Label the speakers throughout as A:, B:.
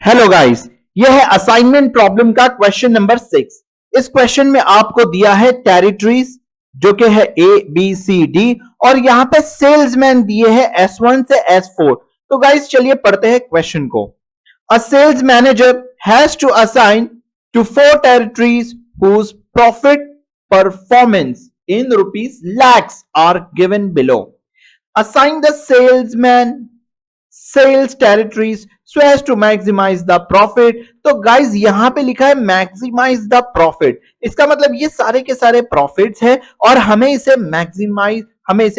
A: Hello guys, यह है assignment problem का क्वेश्चन नंबर 6। इस क्वेश्चन में आपको दिया है टेरिटरीज जो कि है ABCD और यहां पे सेल्समैन दिए हैं S1 से S4। तो गाइस चलिए पढ़ते हैं क्वेश्चन को। A sales manager has to assign to 4 territories whose profit performance in rupees lakhs are given below. Assign the salesman sales territories so as to maximize the profit। तो guys यहां पे लिखा है मैक्सिमाइज द प्रॉफिट, इसका मतलब ये सारे के सारे प्रॉफिट्स है और हमें इसे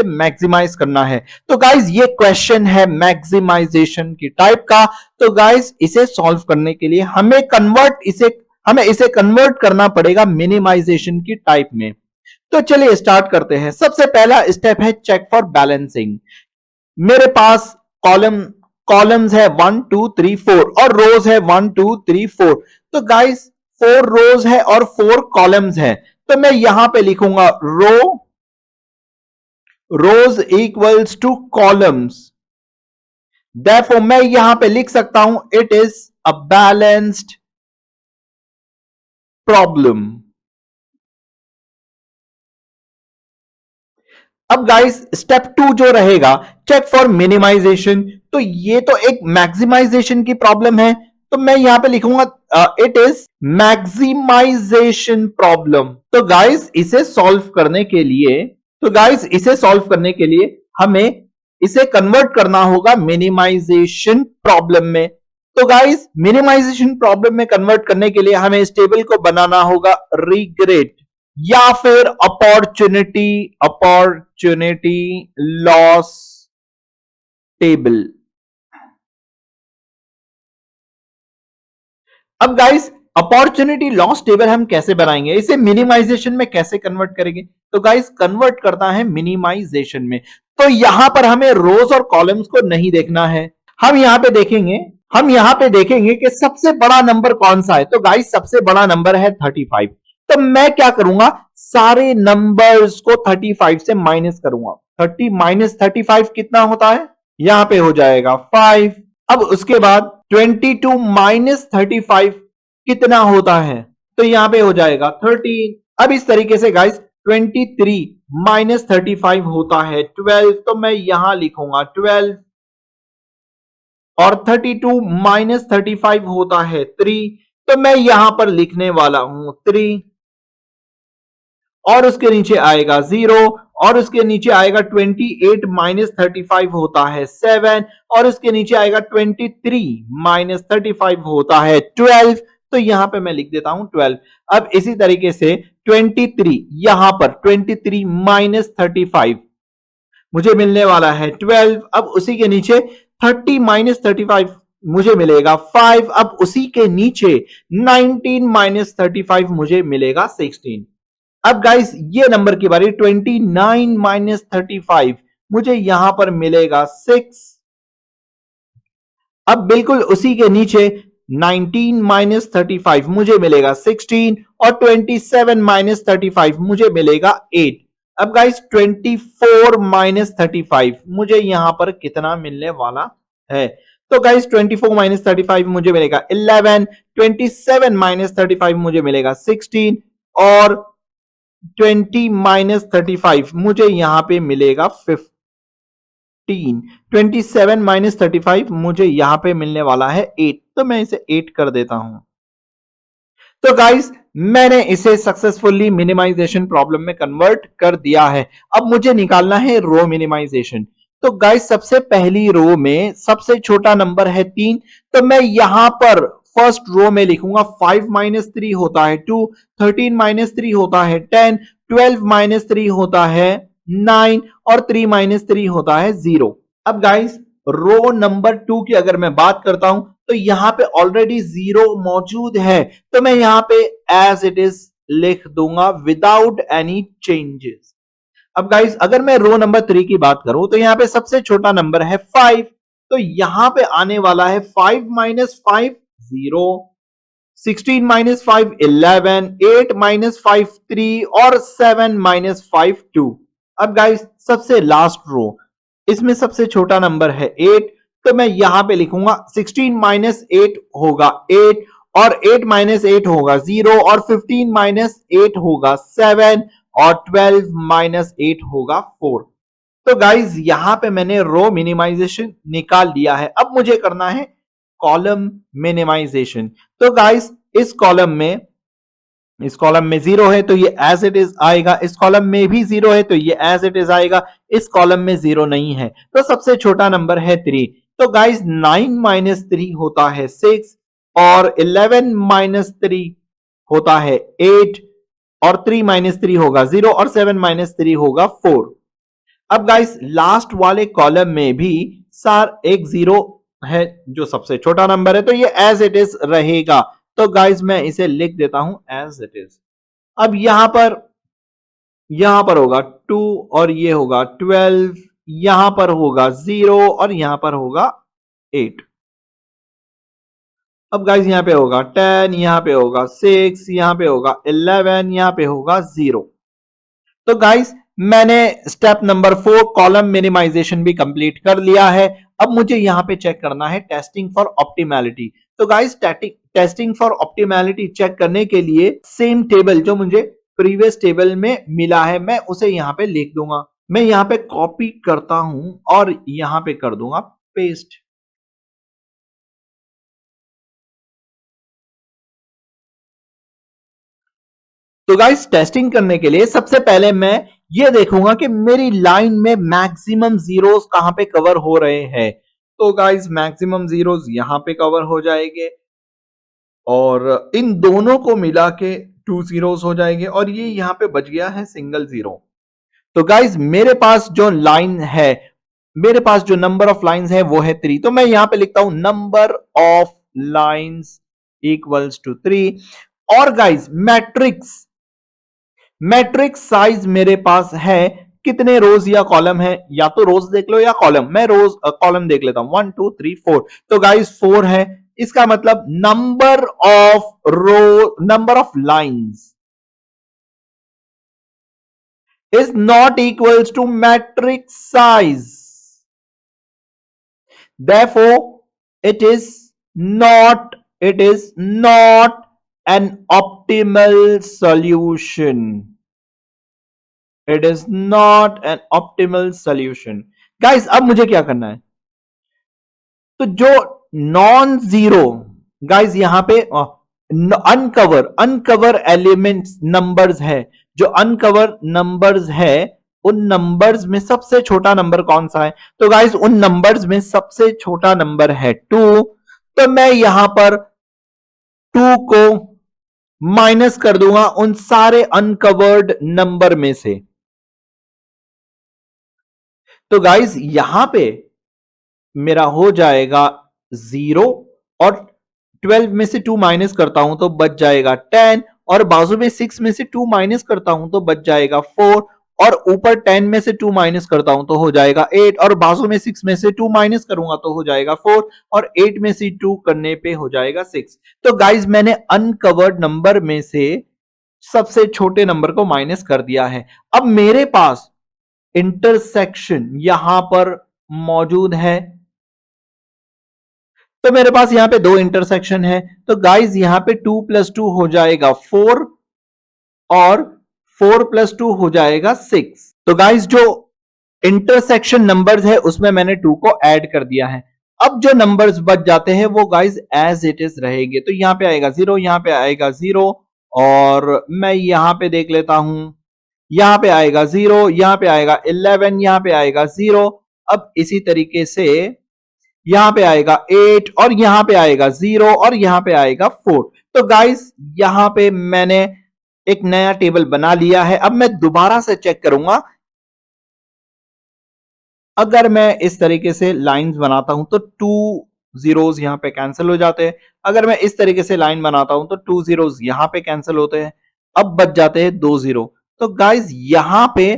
A: मैक्सिमाइज करना है। तो गाइज ये क्वेश्चन है मैक्सिमाइजेशन की टाइप का। तो गाइज इसे सॉल्व करने के लिए हमें इसे कन्वर्ट करना पड़ेगा मिनिमाइजेशन की टाइप में। तो चलिए स्टार्ट करते हैं। सबसे पहला स्टेप है चेक फॉर बैलेंसिंग। मेरे पास कॉलम्स है 1 2 3 4 और रोज है 1 2 3 4। तो गाइस 4 रोज है और 4 कॉलम्स है, तो मैं यहां पे लिखूंगा रोज इक्वल्स टू कॉलम्स। देयरफॉर मैं यहां पे लिख सकता हूं it is a balanced problem. अब गाइस स्टेप 2 जो रहेगा चेक फॉर मिनिमाइजेशन। तो ये तो एक मैक्सिमाइजेशन की प्रॉब्लम है, तो मैं यहां पे लिखूंगा इट इज मैक्सिमाइजेशन प्रॉब्लम। तो गाइस इसे सॉल्व करने के लिए हमें इसे कन्वर्ट करना होगा मिनिमाइजेशन प्रॉब्लम में। तो गाइस मिनिमाइजेशन प्रॉब्लम में कन्वर्ट करने के लिए हमें इस टेबल को बनाना होगा रिग्रेट या फिर अपॉर्चुनिटी लॉस टेबल। अब गाइस अपॉर्चुनिटी लॉस टेबल हम कैसे बनाएंगे, इसे मिनिमाइजेशन में कैसे कन्वर्ट करेंगे? तो गाइस कन्वर्ट करना है मिनिमाइजेशन में। तो यहां पर हमें रोज और कॉलम्स को नहीं देखना है, हम यहां पे देखेंगे कि सबसे बड़ा नंबर कौन सा है। तो गाइस सबसे बड़ा नंबर है 35। तो मैं क्या करूंगा, सारे नंबर्स को 35 से माइनस करूंगा। 30 माइनस 35 कितना होता है, यहां पे हो जाएगा 5। अब उसके बाद 22 माइनस 35 कितना होता है, तो यहां पे हो जाएगा 13। अब इस तरीके से गाइस 23 माइनस 35 होता है 12, तो मैं यहां लिखूंगा 12। और 32 माइनस 35 होता है 3, तो मैं यहां पर लिखने वाला हूं 3। और उसके नीचे आएगा 0 और उसके नीचे आएगा 28 माइनस 35 होता है 7 और उसके नीचे आएगा 23 माइनस 35 होता है 12। तो यहां पे मैं लिख देता हूं 12। अब इसी तरीके से 23 यहां पर 23 माइनस 35 मुझे मिलने वाला है 12। अब उसी के नीचे 30 माइनस 35 मुझे मिलेगा 5। अब उसी के नीचे 19 माइनस 35 मुझे मिलेगा 16। अब गाइस ये नंबर की बारी 29 माइनस 35 मुझे यहां पर मिलेगा 6। अब बिल्कुल उसी के नीचे 19 माइनस 35 मुझे मिलेगा 16 और 27 माइनस 35 मुझे मिलेगा 8। अब गाइस 24 माइनस 35 मुझे यहां पर कितना मिलने वाला है, तो गाइस 24 माइनस 35 मुझे मिलेगा 11। 27 माइनस 35 मुझे मिलेगा 16 और 20 माइनस 35 मुझे यहां पे मिलेगा 15। 27 माइनस 35 मुझे यहां पे मिलने वाला है 8, तो मैं इसे 8 कर देता हूं। तो गाइस मैंने इसे सक्सेसफुली मिनिमाइजेशन प्रॉब्लम में कन्वर्ट कर दिया है। अब मुझे निकालना है रो मिनिमाइजेशन। तो गाइस सबसे पहली रो में सबसे छोटा नंबर है 3, तो मैं यहां पर फर्स्ट रो में लिखूंगा 5 माइनस 3 होता है 2, 13 माइनस 3 होता है 10, 12 माइनस 3 होता है 9 और 3 माइनस 3 होता है 0। अब गाइस रो नंबर 2 की अगर मैं बात करता हूं तो यहां पे ऑलरेडी 0 मौजूद है, तो मैं यहां पे एज इट इज लिख दूंगा विदाउट एनी चेंजेस। अब गाइस अगर मैं रो नंबर 3 की बात करूं तो यहां पे सबसे छोटा नंबर है 5, तो यहां पे आने वाला है 5 माइनस 5 0, 16 माइनस 5 11, 8 माइनस 5 3 और 7 माइनस 5 2। अब गाइस सबसे लास्ट रो, इसमें सबसे छोटा नंबर है 8, तो मैं यहां पे लिखूंगा 16 माइनस 8 होगा 8, और 8 माइनस 8 होगा 0, और 15 माइनस 8 होगा 7, और 12 माइनस 8 होगा 4। तो गाइज यहां पे मैंने रो मिनिमाइजेशन निकाल लिया है। अब मुझे करना है कॉलम मिनिमाइजेशन। तो गाइज इस कॉलम में 0 है तो ये एज इट इज आएगा, इस कॉलम में भी 0 है तो ये एज इट इज आएगा, इस कॉलम में 0 नहीं है तो सबसे छोटा नंबर है 3। तो गाइज 9 माइनस 3 होता है 6, और 11 माइनस 3 होता है 8, और 3 माइनस 3 होगा 0, और 7 माइनस 3 होगा 4। अब गाइस लास्ट वाले कॉलम में भी सार एक 0 है जो सबसे छोटा नंबर है, तो ये एज इट इज रहेगा। तो गाइस मैं इसे लिख देता हूं एज इट इज। अब यहां पर होगा 2, और ये होगा 12, यहां पर होगा 0, और यहां पर होगा 8। अब गाइस यहां पे होगा 10, यहां पे होगा 6, यहां पे होगा 11, यहां पे होगा 0। तो गाइस मैंने स्टेप नंबर 4 कॉलम मिनिमाइजेशन भी कंप्लीट कर लिया है। अब मुझे यहां पे चेक करना है टेस्टिंग फॉर ऑप्टिमैलिटी। तो guys testing for optimality check करने के लिए सेम टेबल जो मुझे प्रीवियस टेबल में मिला है मैं उसे यहां पे लिख दूंगा। मैं यहां पे कॉपी करता हूं और यहां पे कर दूंगा पेस्ट। तो गाइस टेस्टिंग करने के लिए सबसे पहले मैं ये देखूंगा कि मेरी लाइन में मैक्सिमम जीरोस कहां पे कवर हो रहे हैं। तो गाइस मैक्सिमम जीरोस यहां पे कवर हो जाएंगे, और इन दोनों को मिला के 2 जीरोस हो जाएंगे, और ये यहां पे बच गया है सिंगल जीरो। तो गाइस मेरे पास जो लाइन है, मेरे पास जो नंबर ऑफ लाइंस है वो है 3। तो मैं यहां पे लिखता हूं number of lines equals to 3। और गाइस मैट्रिक्स साइज मेरे पास है कितने रोज या कॉलम है, या तो रोज देख लो या कॉलम। मैं रोज कॉलम देख लेता हूं 1 2 3 4। तो गाइस 4 है, इसका मतलब number of lines is not equals to matrix size. Therefore, it is not an optimal solution. It is not an optimal solution. Guys, अब मुझे क्या करना है? तो जो नॉन जीरो, गाइस यहां पे अनकवर एलिमेंट्स नंबर्स है, जो अनकवर नंबर्स है उन नंबर्स में सबसे छोटा नंबर कौन सा है? तो गाइस उन नंबर्स में सबसे छोटा नंबर है 2। तो मैं यहां पर 2 को माइनस कर दूंगा उन सारे अनकवर्ड नंबर में से। तो गाइस यहां पे मेरा हो जाएगा 0, और 12 में से 2 माइनस करता हूं तो बच जाएगा 10, और बाजू में 6 में से 2 माइनस करता हूं तो बच जाएगा 4, और ऊपर 10 में से 2 माइनस करता हूं तो हो जाएगा 8, और बाजू में 6 में से 2 माइनस करूंगा तो हो जाएगा 4, और 8 में से 2 करने पे हो जाएगा 6। तो गाइज मैंने अनकवर्ड नंबर में से सबसे छोटे नंबर को माइनस कर दिया है। अब मेरे पास इंटरसेक्शन यहां पर मौजूद है, तो मेरे पास यहां पे दो इंटरसेक्शन है। तो गाइज यहां पे 2 प्लस 2 हो जाएगा 4, और 4 प्लस 2 हो जाएगा 6। तो गाइज जो इंटरसेक्शन नंबर्स है उसमें मैंने 2 को ऐड कर दिया है। अब जो नंबर्स बच जाते हैं वो गाइज एज इट इज रहेंगे। तो यहां पे आएगा 0, यहां पे आएगा 0, और मैं यहां पे देख लेता हूं, यहां पे आएगा 0, यहां पे आएगा 11, यहां पे आएगा 0। अब इसी तरीके से यहां पे आएगा 8, और यहां पे आएगा 0, और यहां पे आएगा 4। तो गाइस यहां पे मैंने एक नया टेबल बना लिया है। अब मैं दोबारा से चेक करूंगा, अगर मैं इस तरीके से लाइंस बनाता हूं तो 2 जीरोस यहां पे कैंसिल हो जाते हैं। अगर मैं इस तरीके से लाइन बनाता हूं तो 2 जीरोस यहां पे कैंसिल होते हैं, अब बच जाते हैं 2 जीरो। तो गाइस यहां पे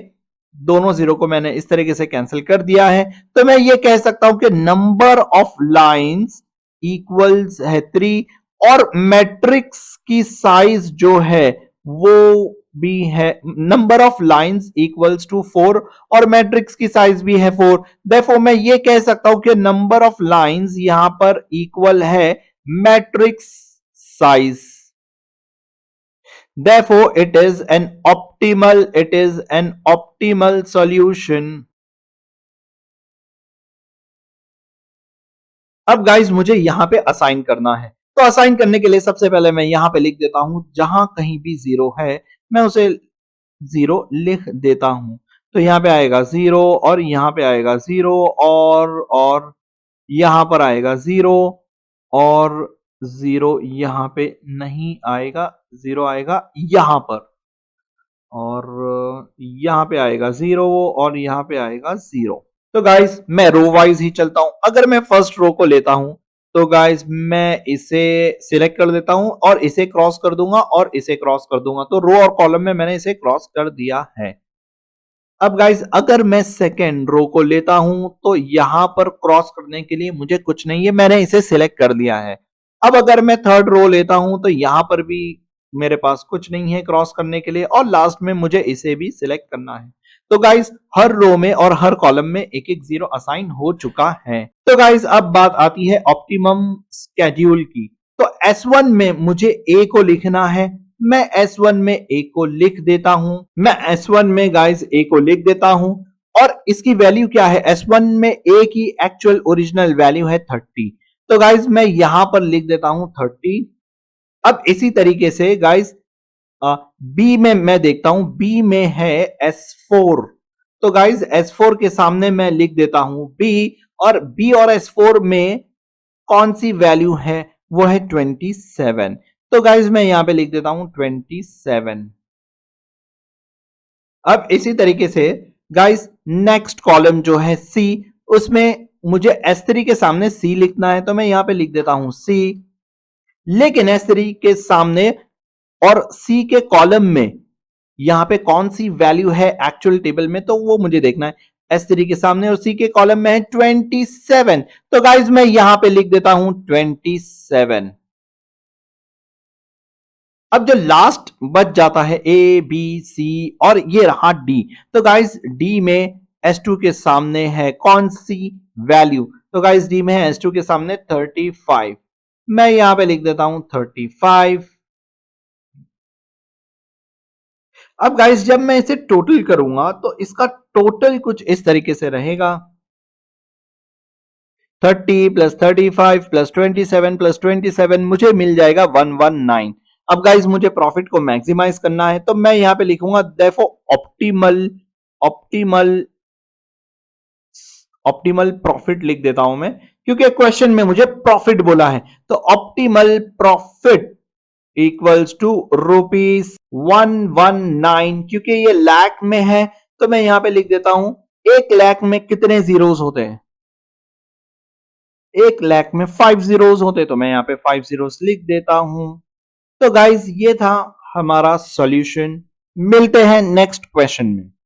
A: दोनों जीरो को मैंने इस तरीके से कैंसिल कर दिया है। तो मैं ये कह सकता हूं कि नंबर ऑफ लाइंस इक्वल्स है 3, और मैट्रिक्स की साइज जो है वो भी है, number of lines equals to 4 और मैट्रिक्स की साइज भी है 4। देयरफॉर मैं ये कह सकता हूं कि नंबर ऑफ लाइंस यहां पर इक्वल है matrix size. Therefore, it is an optimal solution। अब गाइस मुझे यहां पे असाइन करना है, तो असाइन करने के लिए सबसे पहले मैं यहां पे लिख देता हूं, जहां कहीं भी जीरो है मैं उसे जीरो लिख देता हूं। तो यहां पे आएगा जीरो और यहां पे आएगा जीरो और यहां पर आएगा जीरो और जीरो यहां पे नहीं आएगा, जीरो आएगा यहां पर और यहां पे आएगा जीरो और यहां पे आएगा जीरो। तो गाइस मैं रो वाइज ही चलता हूं। अगर मैं फर्स्ट रो को लेता हूं तो गाइस मैं इसे सिलेक्ट कर देता हूं और इसे क्रॉस कर दूंगा और इसे क्रॉस कर दूंगा। तो रो और कॉलम में मैंने इसे क्रॉस कर दिया है। अब गाइस अगर मैं सेकेंड रो को लेता हूं तो यहां पर क्रॉस करने के लिए मुझे कुछ नहीं है, मैंने इसे सिलेक्ट कर लिया है। अब अगर मैं थर्ड रो लेता हूं तो यहां पर भी मेरे पास कुछ नहीं है क्रॉस करने के लिए और लास्ट में मुझे इसे भी सिलेक्ट करना है। तो गाइस हर रो में और हर कॉलम में एक एक जीरो असाइन हो चुका है। तो गाइस अब बात आती है ऑप्टिमम स्केड्यूल की। तो S1 में मुझे ए को लिखना है, मैं S1 में ए को लिख देता हूं। मैं S1 में गाइस ए को लिख देता हूं और इसकी वैल्यू क्या है, S1 में ए की एक्चुअल ओरिजिनल वैल्यू है 30। तो गाइस मैं यहां पर लिख देता हूं 30। अब इसी तरीके से गाइस बी में मैं देखता हूं, बी में है S4। तो गाइस S4 के सामने मैं लिख देता हूं बी और बी और S4 में कौन सी वैल्यू है, वो है 27। तो गाइस मैं यहां पे लिख देता हूं 27। अब इसी तरीके से गाइस नेक्स्ट कॉलम जो है सी, उसमें मुझे S3 के सामने सी लिखना है, तो मैं यहां पे लिख देता हूं सी। लेकिन S3 के सामने और सी के कॉलम में यहां पे कौन सी वैल्यू है एक्चुअल टेबल में, तो वो मुझे देखना है। S3 के सामने और सी के कॉलम में है 27। तो गाइस मैं यहां पे लिख देता हूं 27। अब जो लास्ट बच जाता है ए बी सी और ये रहा डी। तो गाइस डी में S2 के सामने है कौन सी वैल्यू, तो गाइस डी में है S2 के सामने 35। मैं यहां पे लिख देता हूं 35। अब गाइस जब मैं इसे टोटल करूंगा तो इसका टोटल कुछ इस तरीके से रहेगा, 30 प्लस 35 प्लस 27 प्लस 27 मुझे मिल जाएगा 119। अब गाइस मुझे प्रॉफिट को मैक्सिमाइज करना है, तो मैं यहां पे लिखूंगा therefore optimal optimal optimal profit लिख देता हूं मैं, क्योंकि क्वेश्चन में मुझे प्रॉफिट बोला है। तो ऑप्टिमल प्रॉफिट इक्वल्स टू ₹119। क्योंकि ये लाख में है तो मैं यहां पे लिख देता हूं 1 लाख में कितने जीरोस होते हैं, 1 लाख में 5 जीरोस होते, तो मैं यहां पे 5 जीरोस लिख देता हूं। तो गाइज ये था हमारा सॉल्यूशन। मिलते हैं नेक्स्ट क्वेश्चन में।